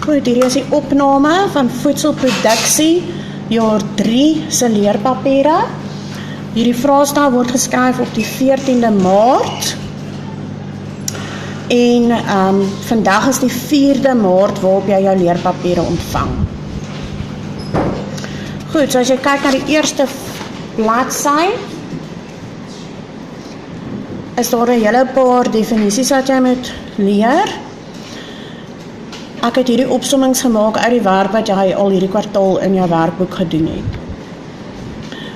Goed, hier is die opname van voedselproduksie jaar 3 se leerpapiere. Hierdie vraestel word geskryf op die 14de Maart. En vandag is die 4de Maart waarop jy jou leerpapiere ontvang. Goed, so as jy kyk na die eerste bladsy, is daar 'n hele paar definisies wat jy moet leer. Ek het hierdie opsommings gemaak uit die werk wat jy al hierdie kwartaal in jou werkboek gedoen het.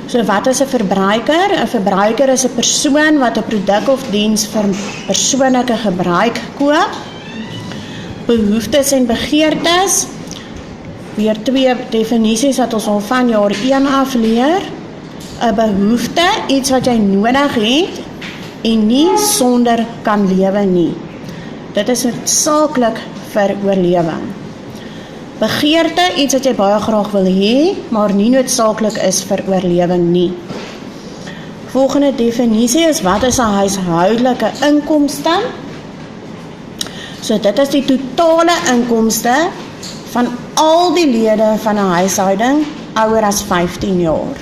So wat is 'n verbruiker? 'n Verbruiker is 'n persoon wat 'n produk of diens vir persoonlike gebruik koop. Behoeftes en begeertes. Weer 2 definisies wat ons al van jaar 1 af leer. 'n Behoefte, iets wat jy nodig het en nie sonder kan lewe nie. Dit is noodsaaklik vir oorlewing. Begeerte, iets wat jy baie graag wil hê, maar nie noodsaaklik is vir oorlewing nie. Volgende definisie is wat is 'n huishoudelike inkomste? So dit is die totale inkomste van al die lede van 'n huishouding ouer as 15 jaar.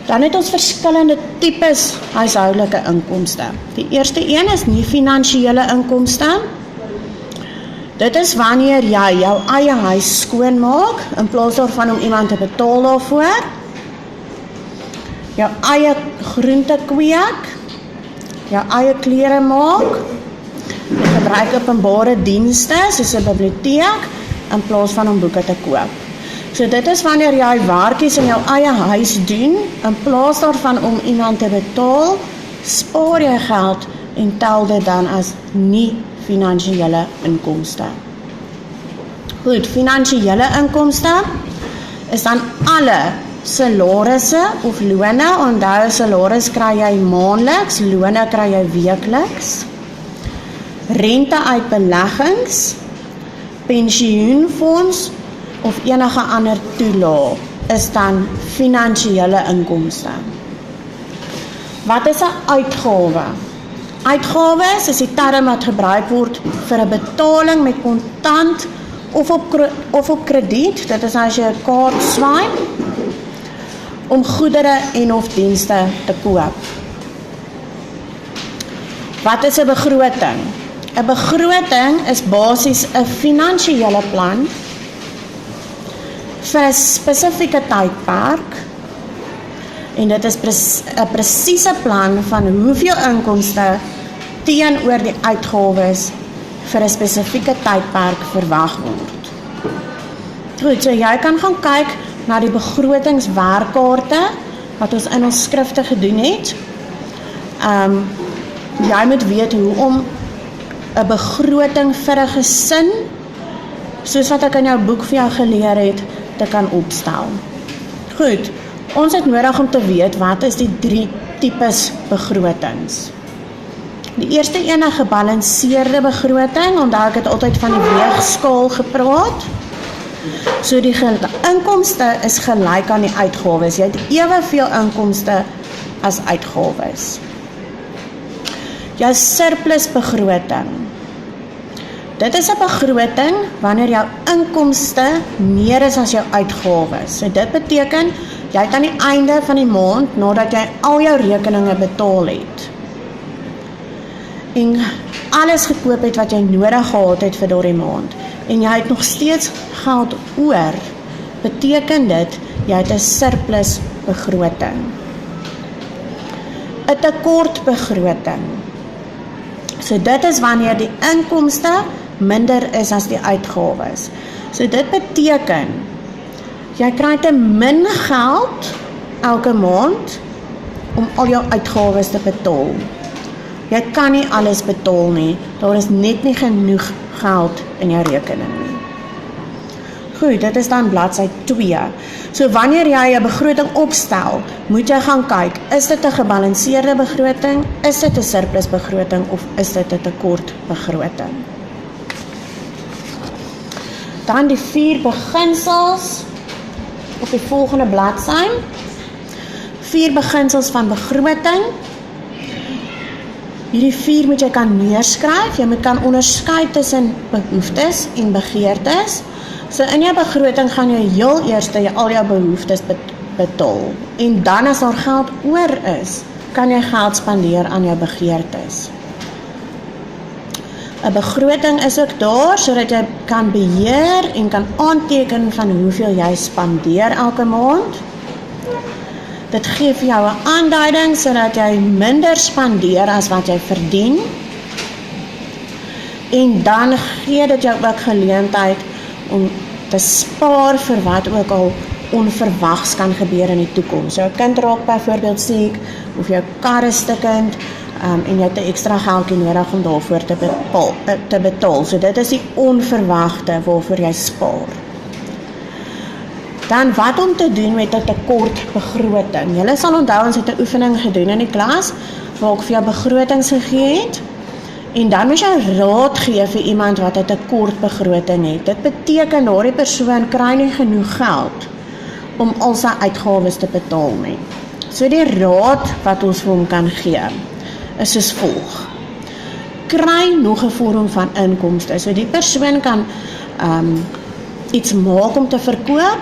Dan het ons verskillende tipes huishoudelike inkomste. Die eerste een is nie finansiële inkomste. Dit is wanneer jy jou eie huis skoonmaak, in plaas daarvan om iemand te betaal daarvoor. Jou eie groente kweek, jou eie klere maak, jy gebruik openbare dienste, soos 'n biblioteek, in plaas van om boeke te koop. So dit is wanneer jy werkies in jou eie huis doen, in plaas daarvan om iemand te betaal, spaar jy geld en tel dit dan as nie finansiële inkomste. Goed, finansiële inkomste is dan alle salarisse of lone. Onthou, salaris kry jy maandeliks, lone kry jy weekliks. Rente uit beleggings, pensioenfonds of enige ander toelaag is dan finansiële inkomste. Wat is 'n uitgawe? Uitgawes is die term wat gebruik word vir 'n betaling met kontant of op krediet, dit is as jy 'n kaart swipe, om goedere en of dienste te koop. Wat is 'n begroting? 'n Begroting is basies 'n finansiële plan vir 'n spesifieke tydperk, en dit is 'n presiese plan van hoeveel inkomste teenoor die uitgawes vir 'n spesifieke tydperk verwag word. Goed, so jy kan gaan kyk na die begrotingswerkkaarte wat ons in ons skrifte gedoen het. Jy moet weet hoe om 'n begroting vir 'n gesin, soos wat ek in jou boek vir jou geleer het, te kan opstel. Goed, ons het nodig om te weet wat is die 3 tipes begrotings. Die eerste een, 'n gebalanseerde begroting. Onthou, ek het altyd van die weegskaal gepraat. So die inkomste is gelyk aan die uitgawes. Jy het eweveel inkomste as uitgawes. Jou surplus begroting. Dit is 'n begroting wanneer jou inkomste meer is as jou uitgawes. So dit beteken jy het aan die einde van die maand, nadat jy al jou rekeninge betaal het en alles gekoop het wat jy nodig gehad het vir daardie maand, en jy het nog steeds geld oor, beteken dit jy het 'n surplus begroting. 'n tekortbegroting. So dit is wanneer die inkomste minder is as die uitgawes. So dit beteken jy kry te min geld elke maand om al jou uitgawes te betaal. Jy kan nie alles betaal nie, daar is net nie genoeg geld in jou rekening nie. Goed, dit is dan bladsy 2. So wanneer jy 'n begroting opstel, moet jy gaan kyk, is dit 'n gebalanseerde begroting, is dit 'n surplus begroting of is dit 'n tekort begroting? Dan die 4 beginsels op die volgende bladsy. 4 beginsels van begroting. Hierdie 4 moet jy kan neerskryf, jy moet kan onderskei tussen behoeftes en begeertes. So in jou begroting gaan jy heel eers al jou behoeftes betaal. En dan as daar geld oor is, kan jy geld spandeer aan jou begeertes. 'n begroting is ook daar, sodat jy kan beheer en kan aanteken van hoeveel jy spandeer elke maand. Dit gee vir jou 'n aanduiding, sodat jy minder spandeer as wat jy verdien. En dan gee dit jou ook geleentheid om te spaar vir wat ook al onverwags kan gebeur in die toekoms. Jou kind raak byvoorbeeld siek, of jou kar is stukkend, en jy het 'n ekstra geldjie nodig om daarvoor te betaal. So dit is die onverwagte waarvoor jy spaar. Dan wat om te doen met 'n tekortbegroting. Julle sal onthou ons het 'n oefening gedoen in die klas waar ek vir jou begrotings gegee het. En dan moet jy raad gee vir iemand wat 'n tekortbegroting het. Dit beteken daardie persoon kry nie genoeg geld om al sy uitgawes te betaal nie. So die raad wat ons vir hom kan gee is soos volg. Kry nog 'n vorm van inkomste. So die persoon kan iets maak om te verkoop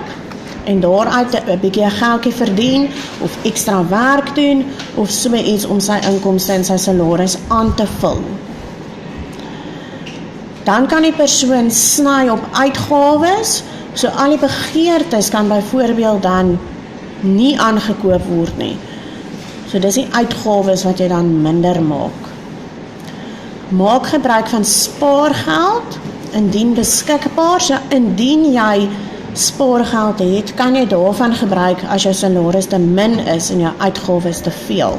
en daaruit 'n bietjie 'n geldjie verdien of ekstra werk doen of so iets om sy inkomste en sy salaris aan te vul. Dan kan die persoon sny op uitgawes, so al die begeertes kan byvoorbeeld dan nie aangekoop word nie. So dis die uitgawes wat jy dan minder maak. Maak gebruik van spaargeld, indien beskikbaar. So indien jy spaargeld het, kan jy daarvan gebruik as jou salaris te min is en jou uitgawes te veel.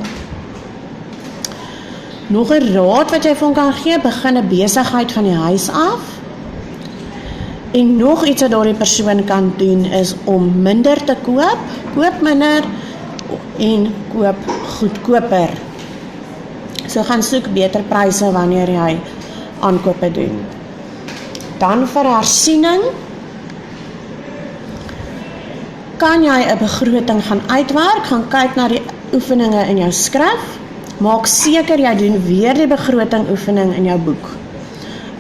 Nog 'n raad wat jy vir hom kan gee, begin 'n besigheid van die huis af. En nog iets wat daardie persoon kan doen is om minder te koop minder en koop goedkoper. So gaan soek beter pryse wanneer jy aankope doen. Dan vir hersiening kan jy 'n begroting gaan uitwerk, gaan kyk na die oefeninge in jou skrif. Maak seker jy doen weer die begroting oefening in jou boek.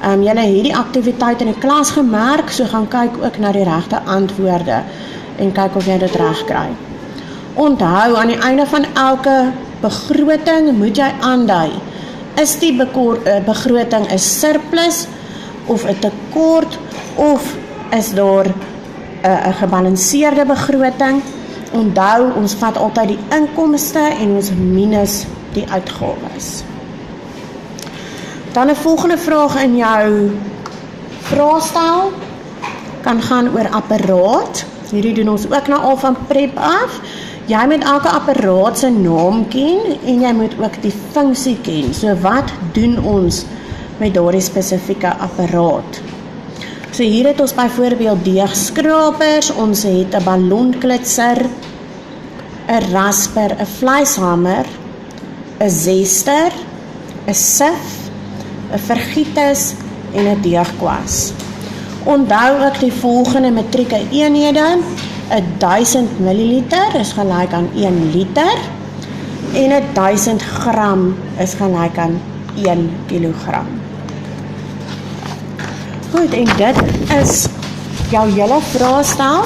Julle het die aktiwiteit in die klas gemerk, so gaan kyk ook na die regte antwoorde en kyk of jy dit reg kry. Onthou, aan die einde van elke begroting moet jy aandui, is die begroting 'n surplus of 'n tekort of is daar 'n gebalanseerde begroting. Onthou, ons vat altyd die inkomste en ons minus die uitgawes. Dan 'n volgende vraag in jou vraestel kan gaan oor apparaat. Hierdie doen ons ook nou al van prep af. Jy moet elke apparaat se naam ken en jy moet ook die funksie ken. So wat doen ons met daardie spesifieke apparaat? So hier het ons byvoorbeeld deegskrapers, ons het 'n ballonklitser, 'n rasper, 'n vleishamer, 'n zester, 'n sif, 'n vergietis en 'n deegkwas. Onthou ook die volgende metrieke eenhede. 1000 milliliter is gelyk aan 1 liter en 1000 gram is gelyk aan 1 kilogram. Goed, en dit is jou hele vraestel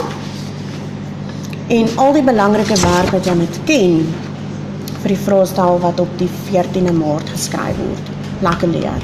en al die belangrike werk wat jy moet ken vir die vraestel wat op die 14de Maart geskryf word. Lekker leer.